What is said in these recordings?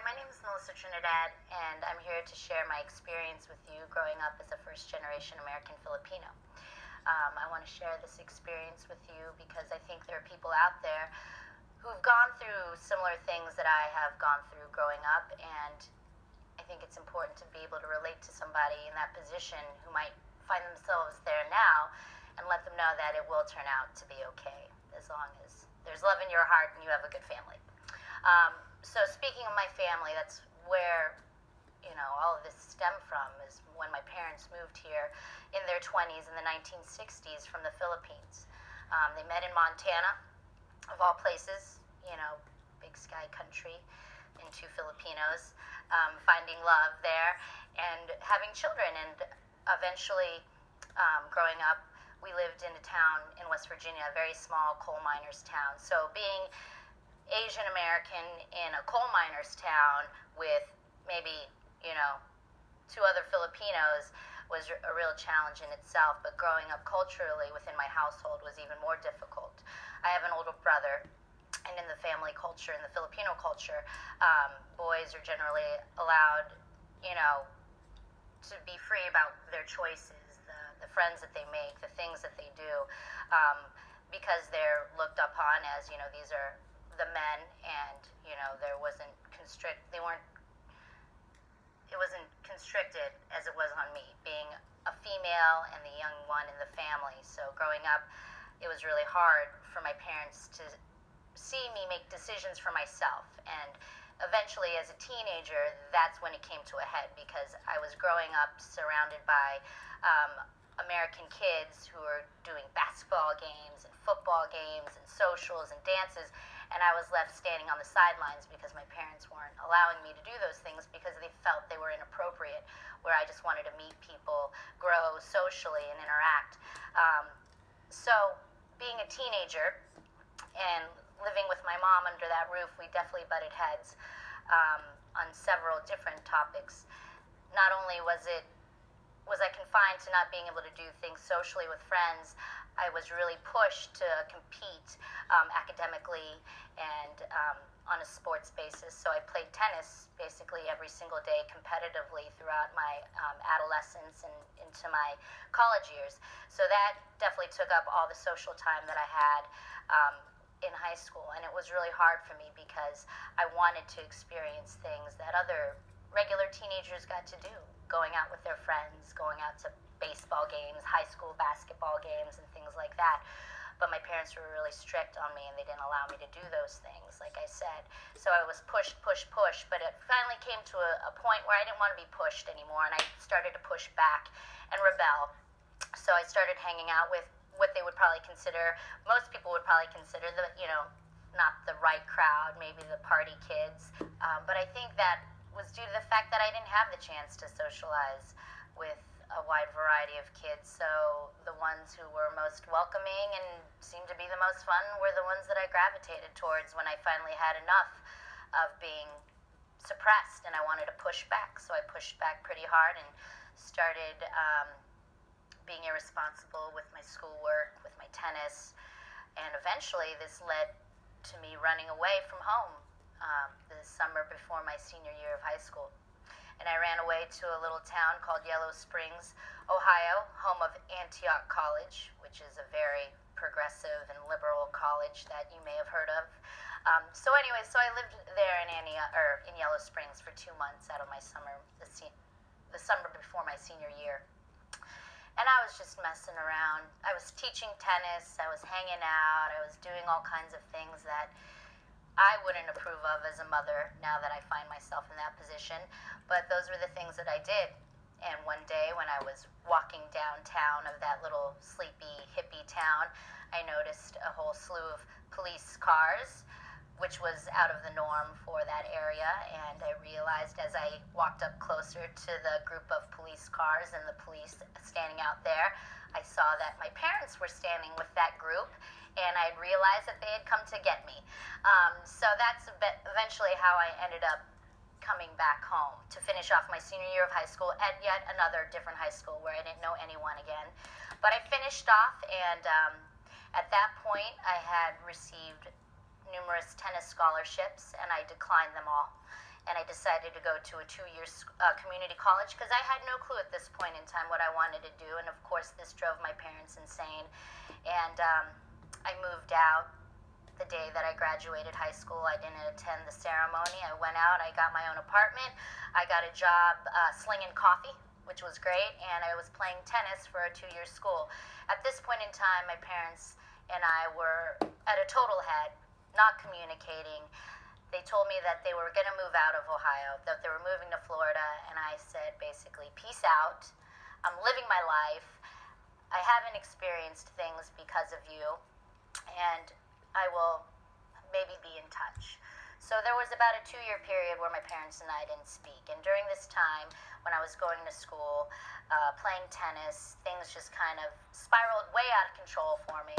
my name is Melissa Trinidad, and I'm here to share my experience with you growing up as a first-generation American Filipino. I want to share this experience with you because I think there are people out there who've gone through similar things that I have gone through growing up, and I think it's important to be able to relate to somebody in that position who might find themselves there now and let them know that it will turn out to be okay as long as there's love in your heart and you have a good family. So speaking of my family, that's where, all of this stemmed from, is when my parents moved here in their 20s in the 1960s from the Philippines. They met in Montana, of all places, big sky country, and two Filipinos, finding love there and having children. And eventually, growing up, we lived in a town in West Virginia, a very small coal miners town. So being Asian American in a coal miners town with maybe, two other Filipinos was a real challenge in itself. But growing up culturally within my household was even more difficult. I have an older brother, and in the family culture, in the Filipino culture, boys are generally allowed, to be free about their choices, the friends that they make, the things that they do, because they're looked upon as, these are the men, and there wasn't it wasn't constricted as it was on me, being a female and the young one in the family. So growing up, it was really hard for my parents to see me make decisions for myself. And eventually, as a teenager, that's when it came to a head, because I was growing up surrounded by American kids who were doing basketball games and football games and socials and dances, and I was left standing on the sidelines because my parents weren't allowing me to do those things because they felt they were inappropriate, where I just wanted to meet people, grow socially, and interact. So being a teenager and living with my mom under that roof, we definitely butted heads on several different topics. Not only was I confined to not being able to do things socially with friends, I was really pushed to compete academically and on a sports basis. So I played tennis basically every single day competitively throughout my adolescence and into my college years. So that definitely took up all the social time that I had in high school. And it was really hard for me because I wanted to experience things that other regular teenagers got to do, going out with their friends, going out to baseball games, high school basketball games, and things like that. But my parents were really strict on me, and they didn't allow me to do those things, like I said. So I was pushed, but it finally came to a point where I didn't want to be pushed anymore, and I started to push back and rebel. So I started hanging out with what they would probably consider, most people would probably consider not the right crowd, maybe the party kids. But I think that was due to the fact that I didn't have the chance to socialize with a wide variety of kids. So the ones who were most welcoming and seemed to be the most fun were the ones that I gravitated towards when I finally had enough of being suppressed and I wanted to push back. So I pushed back pretty hard and started being irresponsible with my schoolwork, with my tennis, and eventually this led to me running away from home the summer before my senior year of high school. And I ran away to a little town called Yellow Springs, Ohio, home of Antioch College, which is a very progressive and liberal college that you may have heard of. So I lived there in Yellow Springs for 2 months out of my summer, the summer before my senior year. And I was just messing around. I was teaching tennis, I was hanging out, I was doing all kinds of things that I wouldn't approve of as a mother now that I find myself in that position. But those were the things that I did. And one day when I was walking downtown of that little sleepy hippie town, I noticed a whole slew of police cars, which was out of the norm for that area. And I realized as I walked up closer to the group of police cars and the police standing out there, I saw that my parents were standing with that group, and I realized that they had come to get me. So that's eventually how I ended up coming back home to finish off my senior year of high school at yet another different high school where I didn't know anyone again. But I finished off, and at that point, I had received numerous tennis scholarships, and I declined them all. and I decided to go to a 2-year community college because I had no clue at this point in time what I wanted to do. And of course, this drove my parents insane. And I moved out the day that I graduated high school. I didn't attend the ceremony. I went out, I got my own apartment, I got a job slinging coffee, which was great, and I was playing tennis for a 2-year school. At this point in time, my parents and I were at a total head, not communicating. They told me that they were going to move out of Ohio, that they were moving to Florida, and I said basically, peace out. I'm living my life. I haven't experienced things because of you, and I will maybe be in touch. So there was about a 2-year period where my parents and I didn't speak. And during this time, when I was going to school, playing tennis, things just kind of spiraled way out of control for me.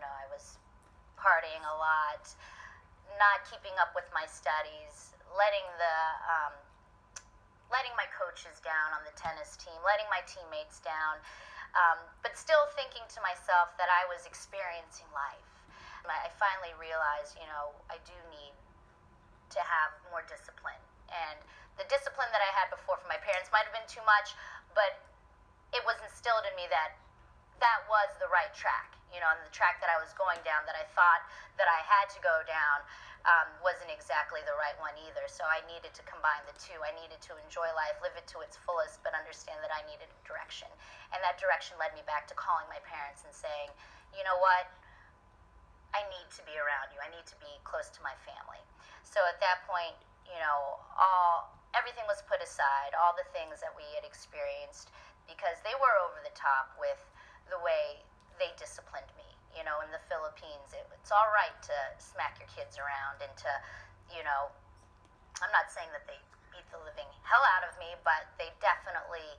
I was partying a lot, not keeping up with my studies, letting my coaches down on the tennis team, letting my teammates down, but still thinking to myself that I was experiencing life. I finally realized, I do need to have more discipline. And the discipline that I had before from my parents might have been too much, but it was instilled in me that was the right track, and the track that I was going down, that I thought that I had to go down, wasn't exactly the right one either. So I needed to combine the two. I needed to enjoy life, live it to its fullest, but understand that I needed a direction. And that direction led me back to calling my parents and saying, you know what? I need to be around you. I need to be close to my family. So at that point, everything was put aside, all the things that we had experienced, because they were over the top with the way they disciplined me. In the Philippines, it's all right to smack your kids around and to, I'm not saying that they beat the living hell out of me, but they definitely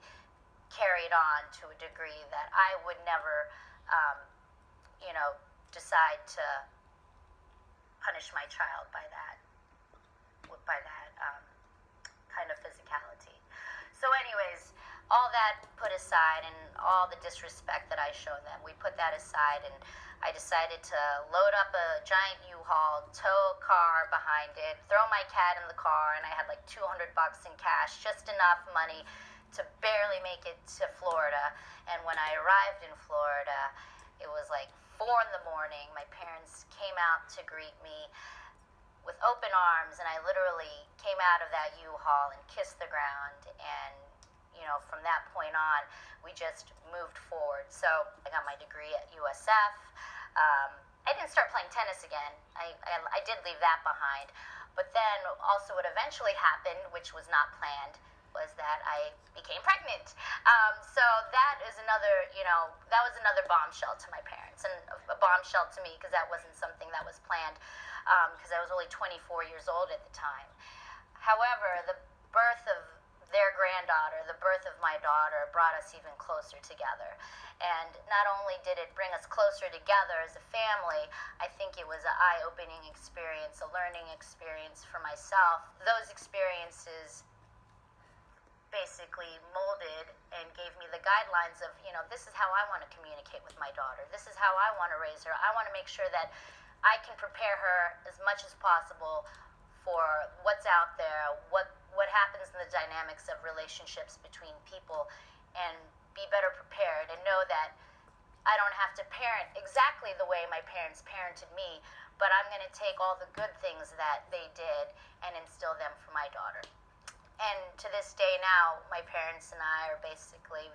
carried on to a degree that I would never, decide to punish my child by that kind of physicality. So anyways, all that put aside and all the disrespect that I showed them, we put that aside, and I decided to load up a giant U-Haul, tow a car behind it, throw my cat in the car, and I had like $200 in cash, just enough money to barely make it to Florida. And when I arrived in Florida, it was like 4 a.m. My parents came out to greet me with open arms, and I literally came out of that U-Haul and kissed the ground. And from that point on, we just moved forward. So I got my degree at USF. I didn't start playing tennis again. I did leave that behind. But then also what eventually happened, which was not planned, was that I became pregnant. So that is that was another bombshell to my parents, and a bombshell to me because that wasn't something that was planned, because I was only 24 years old at the time. However, the birth of their granddaughter, the birth of my daughter, brought us even closer together. And not only did it bring us closer together as a family, I think it was an eye-opening experience, a learning experience for myself. Those experiences basically molded and gave me the guidelines of, this is how I want to communicate with my daughter. This is how I want to raise her. I want to make sure that I can prepare her as much as possible for what's out there, what happens in the dynamics of relationships between people, and be better prepared and know that I don't have to parent exactly the way my parents parented me, but I'm going to take all the good things that they did and instill them for my daughter. And to this day now, my parents and I are basically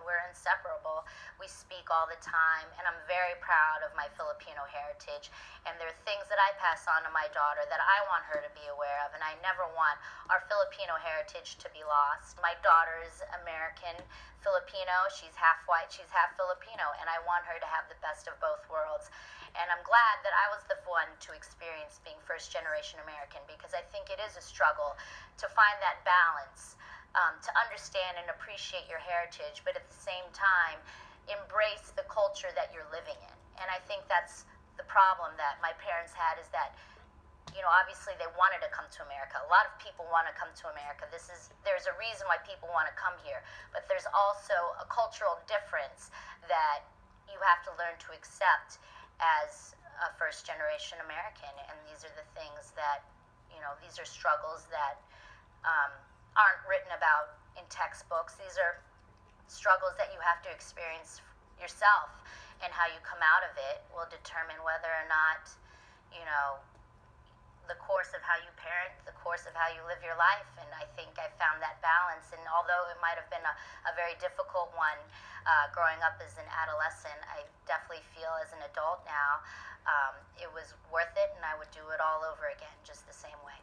we're inseparable. We speak all the time, and I'm very proud of my Filipino heritage. And there are things that I pass on to my daughter that I want her to be aware of, and I never want our Filipino heritage to be lost. My daughter's American Filipino. She's half white, she's half Filipino, and I want her to have the best of both worlds. And I'm glad that I was the one to experience being first-generation American, because I think it is a struggle to find that balance, to understand and appreciate your heritage, but at the same time, embrace the culture that you're living in. And I think that's the problem that my parents had, is that, obviously they wanted to come to America. A lot of people want to come to America. There's a reason why people want to come here, but there's also a cultural difference that you have to learn to accept as a first-generation American, and these are the things that these are struggles that um, aren't written about in textbooks. These are struggles that you have to experience yourself, and how you come out of it will determine whether or not, you know, the course of how you parent, the course of how you live your life. And I think I found that balance. And although it might have been a very difficult one growing up as an adolescent, I definitely feel as an adult now it was worth it, and I would do it all over again just the same way.